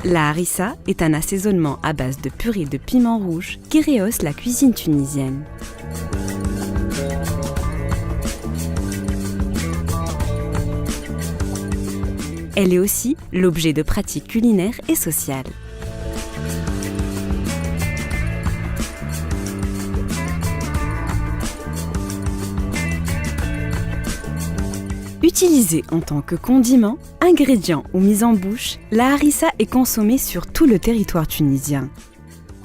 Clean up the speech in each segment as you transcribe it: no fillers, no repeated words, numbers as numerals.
La harissa est un assaisonnement à base de purée de piment rouge qui rehausse la cuisine tunisienne. Elle est aussi l'objet de pratiques culinaires et sociales. Utilisée en tant que condiment, ingrédient ou mise en bouche, la harissa est consommée sur tout le territoire tunisien,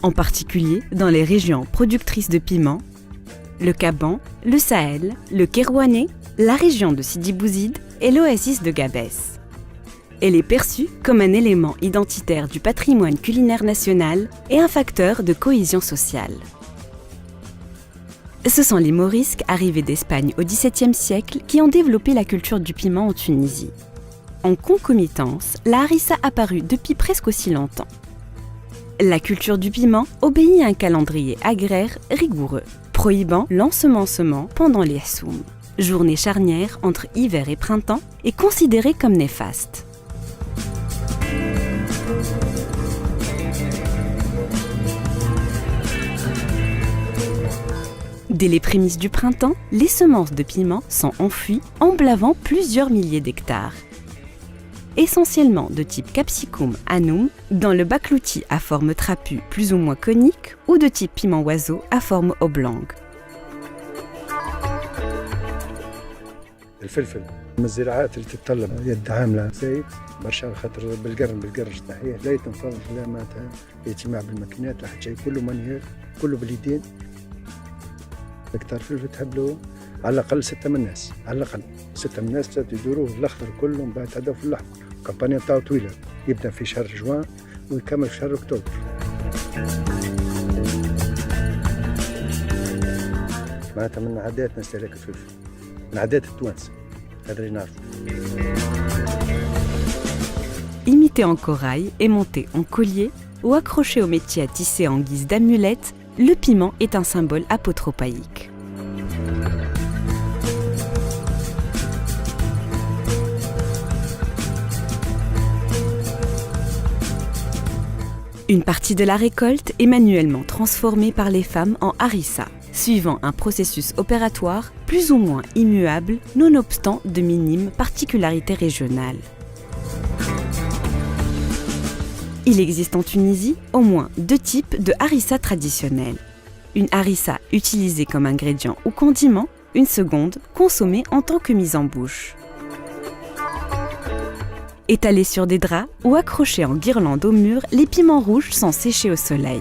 en particulier dans les régions productrices de piments, le Kaban, le Sahel, le Kérouanais, la région de Sidi Bouzid et l'oasis de Gabès. Elle est perçue comme un élément identitaire du patrimoine culinaire national et un facteur de cohésion sociale. Ce sont les Morisques arrivés d'Espagne au XVIIe siècle qui ont développé la culture du piment en Tunisie. En concomitance, la harissa apparut depuis presque aussi longtemps. La culture du piment obéit à un calendrier agraire rigoureux, prohibant l'ensemencement pendant les Hsoum, journée charnière entre hiver et printemps, et considérée comme néfaste. Dès les prémices du printemps, les semences de piment sont enfouies, emblavant plusieurs milliers d'hectares. Essentiellement de type capsicum anum, dans le baklouti à forme trapue plus ou moins conique, ou de type piment oiseau à forme oblongue. الفلفل من الزراعات اللي تتطلب يد عامله زيت برشا خاطر بالقرج تاعي لا يتنفض لا معناتها اجتماع بالماكينات لا حتى شيء كله مانيير كله باليدين. هكتار فلفل تحب له على الاقل 6 من الناس، على الاقل 6 من الناس يدوروه الاخضر كله ومن بعد هذا في الاحمر. الكامبانيا تاعو طويله يبدا في شهر جوان ويكمل في شهر اكتوبر. معناتها من عاداتنا استهلاك الفلفل، من عادات التوانسه هذا اللي نعرفه. Imité en corail et monté en collier ou accroché au métier à tisser en guise d'amulette, le piment est un symbole apotropaïque. Une partie de la récolte est manuellement transformée par les femmes en harissa, suivant un processus opératoire plus ou moins immuable, nonobstant de minimes particularités régionales. Il existe en Tunisie au moins 2 types de harissa traditionnels. Une harissa utilisée comme ingrédient ou condiment, une seconde consommée en tant que mise en bouche. Étalés sur des draps ou accrochés en guirlande au mur, les piments rouges sont séchés au soleil.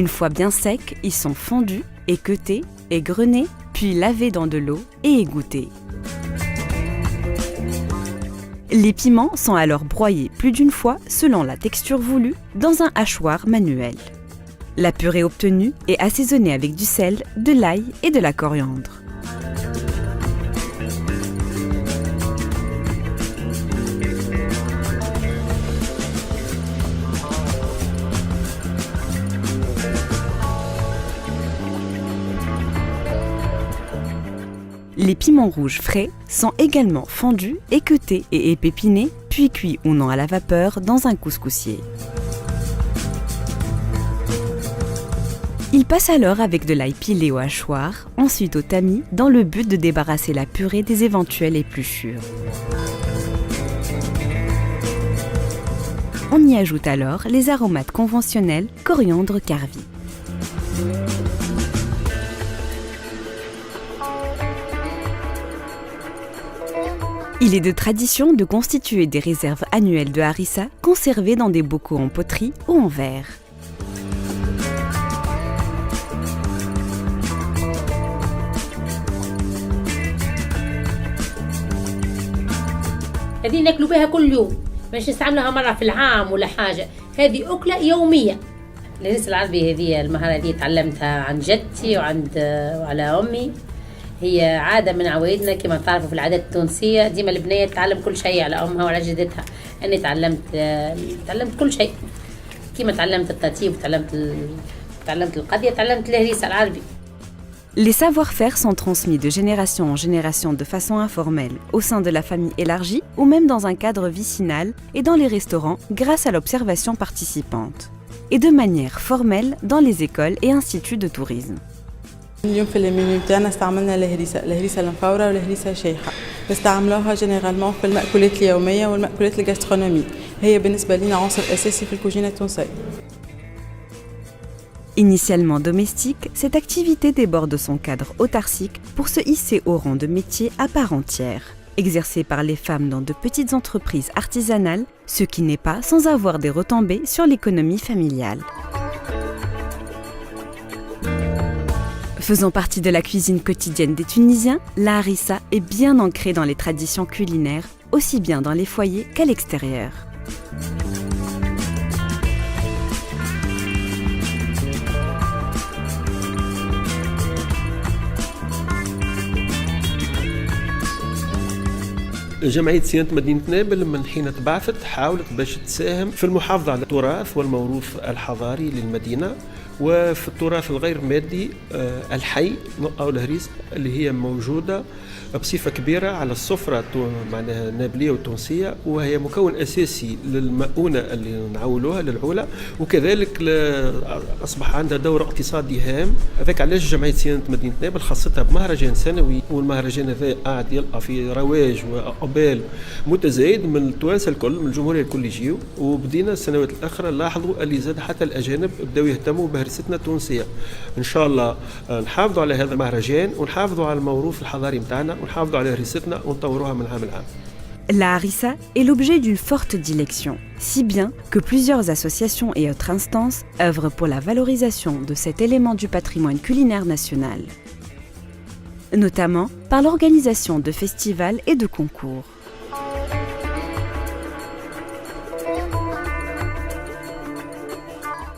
Une fois bien secs, ils sont fondus, équeutés, égrenés, puis lavés dans de l'eau et égouttés. Les piments sont alors broyés plus d'une fois selon la texture voulue dans un hachoir manuel. La purée obtenue est assaisonnée avec du sel, de l'ail et de la coriandre. Les piments rouges frais sont également fondus, équeutés et épépinés, puis cuits ou non à la vapeur dans un couscoussier. Ils passent alors avec de l'ail pilé au hachoir, ensuite au tamis, dans le but de débarrasser la purée des éventuelles épluchures. On y ajoute alors les aromates conventionnels coriandre carvi. Il est de tradition de constituer des réserves annuelles de harissa conservées dans des bocaux en poterie ou en verre. هذه ناكلوا بها كل يوم، مش نستعملها مرة في العام ولا حاجة، هذه أكلة يومية. الهريسة العربي هذه المهارة هذه تعلمتها عن جدتي وعلى أمي. هي عادة من عوايدنا كما تعرفوا في العادات التونسية، ديما البنية تتعلم كل شيء على أمها وعلى جدتها. أنا تعلمت كل شيء، كما تعلمت التطيب وتعلمت القضية تعلمت الهريسة العربي. Les savoir-faire sont transmis de génération en génération de façon informelle, au sein de la famille élargie ou même dans un cadre vicinal et dans les restaurants grâce à l'observation participante. Et de manière formelle dans les écoles et instituts de tourisme. اليوم في المنيو بتاعنا استعملنا الهريسة المفورة والهريسة الشايحة. نستعملوها جينيرالمون في المأكولات اليومية والمأكولات الجاسترونومية. هي بالنسبة لنا عنصر أساسي في الكوجينة التونسية. Initialement domestique, cette activité déborde son cadre autarcique pour se hisser au rang de métier à part entière, exercé par les femmes dans de petites entreprises artisanales, ce qui n'est pas sans avoir des retombées sur l'économie familiale. Faisant partie de la cuisine quotidienne des Tunisiens, la harissa est bien ancrée dans les traditions culinaires, aussi bien dans les foyers qu'à l'extérieur. جمعية صيانة مدينة نابل من حين تبعثت حاولت باش تساهم في المحافظة على التراث والموروث الحضاري للمدينة وفي التراث الغير مادي الحي أو الهريس اللي هي موجودة بصفة كبيرة على السفرة معناها النابلية والتونسية وهي مكون أساسي للمؤونة اللي نعولوها للعولة وكذلك أصبح عندها دور اقتصادي هام. هذاك علاش جمعية صيانة مدينة نابل خاصتها بمهرجان سنوي والمهرجان هذا قاعد يلقى في رواج وإقبال متزايد من التوانسة الكل من الجمهورية الكل يجيو وبدينا السنوات الأخرى نلاحظوا اللي زاد حتى الأجانب بدأوا يهتموا بهرستنا التونسية. إن شاء الله نحافظوا على هذا المهرجان ونحافظوا على الموروث الحضاري متاعنا ونحافظوا على هرستنا ونطوروها من عام لعام. La harissa est l'objet d'une forte dilection, si bien que plusieurs associations et autres instances œuvrent pour la valorisation de cet élément du patrimoine culinaire national, notamment par l'organisation de festivals et de concours.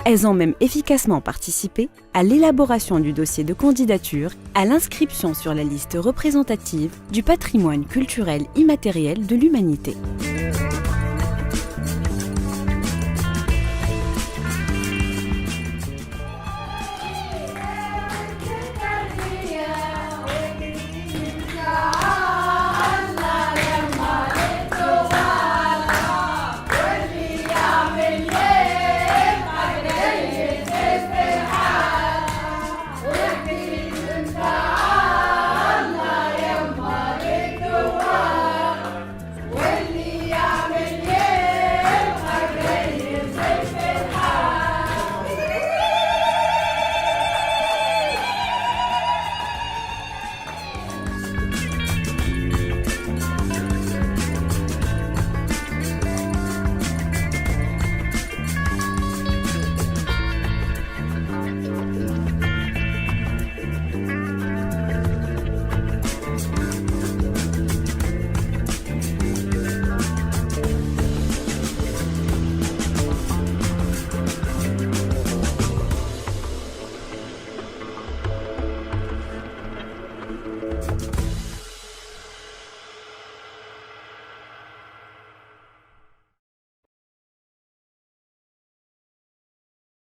Elles ont même efficacement participé à l'élaboration du dossier de candidature, à l'inscription sur la liste représentative du patrimoine culturel immatériel de l'humanité.